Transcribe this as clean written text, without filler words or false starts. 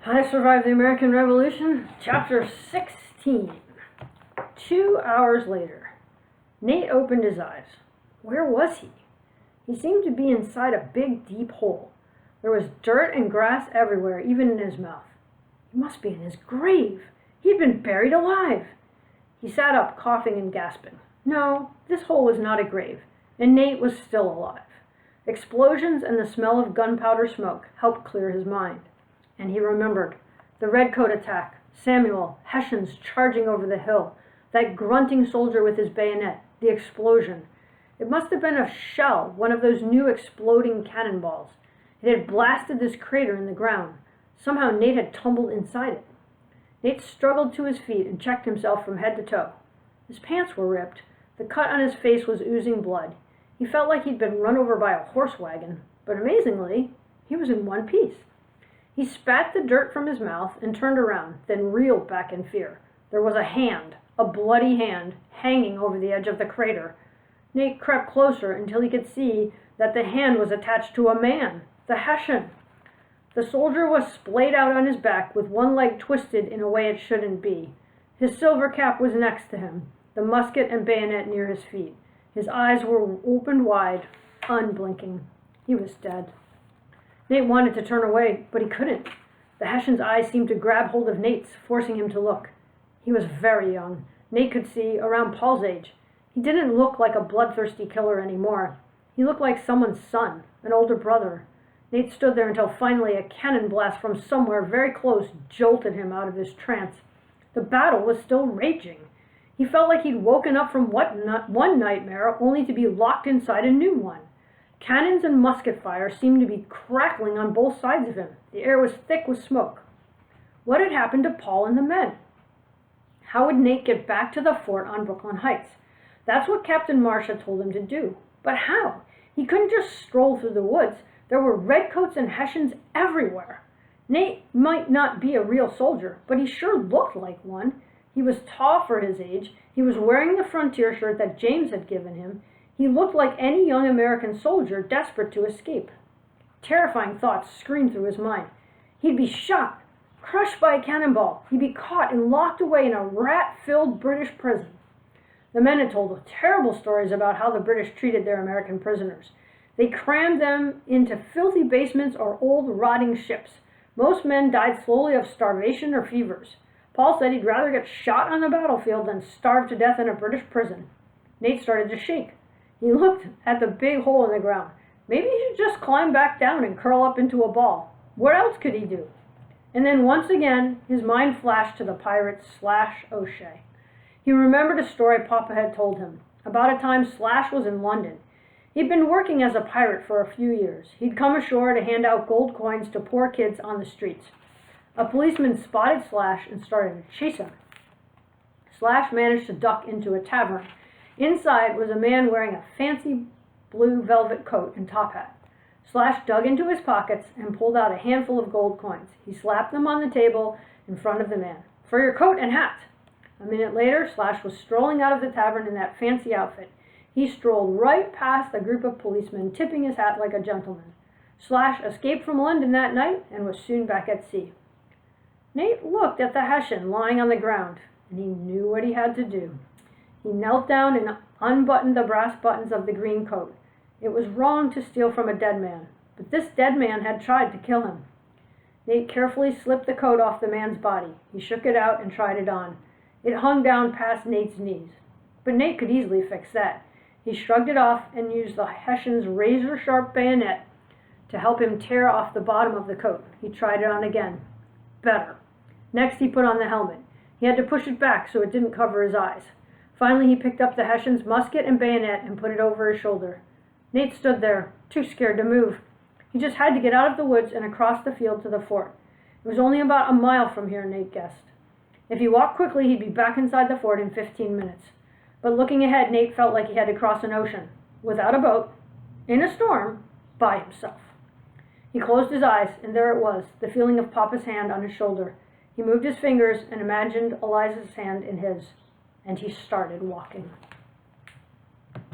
How to Survive the American Revolution, Chapter 16. 2 hours later, Nate opened his eyes. Where was he? He seemed to be inside a big, deep hole. There was dirt and grass everywhere, even in his mouth. He must be in his grave. He had been buried alive. He sat up, coughing and gasping. No, this hole was not a grave, and Nate was still alive. Explosions and the smell of gunpowder smoke helped clear his mind. And he remembered the redcoat attack, Samuel, Hessians charging over the hill, that grunting soldier with his bayonet, the explosion. It must have been a shell, one of those new exploding cannonballs. It had blasted this crater in the ground. Somehow Nate had tumbled inside it. Nate struggled to his feet and checked himself from head to toe. His pants were ripped. The cut on his face was oozing blood. He felt like he'd been run over by a horse wagon, but amazingly, he was in one piece. He spat the dirt from his mouth and turned around, then reeled back in fear. There was a hand, a bloody hand, hanging over the edge of the crater. Nate crept closer until he could see that the hand was attached to a man, the Hessian. The soldier was splayed out on his back with one leg twisted in a way it shouldn't be. His silver cap was next to him, the musket and bayonet near his feet. His eyes were opened wide, unblinking. He was dead. Nate wanted to turn away, but he couldn't. The Hessian's eyes seemed to grab hold of Nate's, forcing him to look. He was very young. Nate could see around Paul's age. He didn't look like a bloodthirsty killer anymore. He looked like someone's son, an older brother. Nate stood there until finally a cannon blast from somewhere very close jolted him out of his trance. The battle was still raging. He felt like he'd woken up from one nightmare only to be locked inside a new one. Cannons and musket fire seemed to be crackling on both sides of him. The air was thick with smoke. What had happened to Paul and the men? How would Nate get back to the fort on Brooklyn Heights? That's what Captain Marsh had told him to do. But how? He couldn't just stroll through the woods. There were redcoats and Hessians everywhere. Nate might not be a real soldier, but he sure looked like one. He was tall for his age. He was wearing the frontier shirt that James had given him. He looked like any young American soldier desperate to escape. Terrifying thoughts screamed through his mind. He'd be shot, crushed by a cannonball. He'd be caught and locked away in a rat-filled British prison. The men had told terrible stories about how the British treated their American prisoners. They crammed them into filthy basements or old, rotting ships. Most men died slowly of starvation or fevers. Paul said he'd rather get shot on the battlefield than starve to death in a British prison. Nate started to shake. He looked at the big hole in the ground. Maybe he should just climb back down and curl up into a ball. What else could he do? And then once again, his mind flashed to the pirate Slash O'Shea. He remembered a story Papa had told him, about a time Slash was in London. He'd been working as a pirate for a few years. He'd come ashore to hand out gold coins to poor kids on the streets. A policeman spotted Slash and started to chase him. Slash managed to duck into a tavern. Inside was a man wearing a fancy blue velvet coat and top hat. Slash dug into his pockets and pulled out a handful of gold coins. He slapped them on the table in front of the man. "For your coat and hat." A minute later, Slash was strolling out of the tavern in that fancy outfit. He strolled right past a group of policemen, tipping his hat like a gentleman. Slash escaped from London that night and was soon back at sea. Nate looked at the Hessian lying on the ground, and he knew what he had to do. He knelt down and unbuttoned the brass buttons of the green coat. It was wrong to steal from a dead man, but this dead man had tried to kill him. Nate carefully slipped the coat off the man's body. He shook it out and tried it on. It hung down past Nate's knees, but Nate could easily fix that. He shrugged it off and used the Hessian's razor-sharp bayonet to help him tear off the bottom of the coat. He tried it on again. Better. Next, he put on the helmet. He had to push it back so it didn't cover his eyes. Finally, he picked up the Hessian's musket and bayonet and put it over his shoulder. Nate stood there, too scared to move. He just had to get out of the woods and across the field to the fort. It was only about a mile from here, Nate guessed. If he walked quickly, he'd be back inside the fort in 15 minutes. But looking ahead, Nate felt like he had to cross an ocean, without a boat, in a storm, by himself. He closed his eyes, and there it was, the feeling of Papa's hand on his shoulder. He moved his fingers and imagined Eliza's hand in his. And he started walking.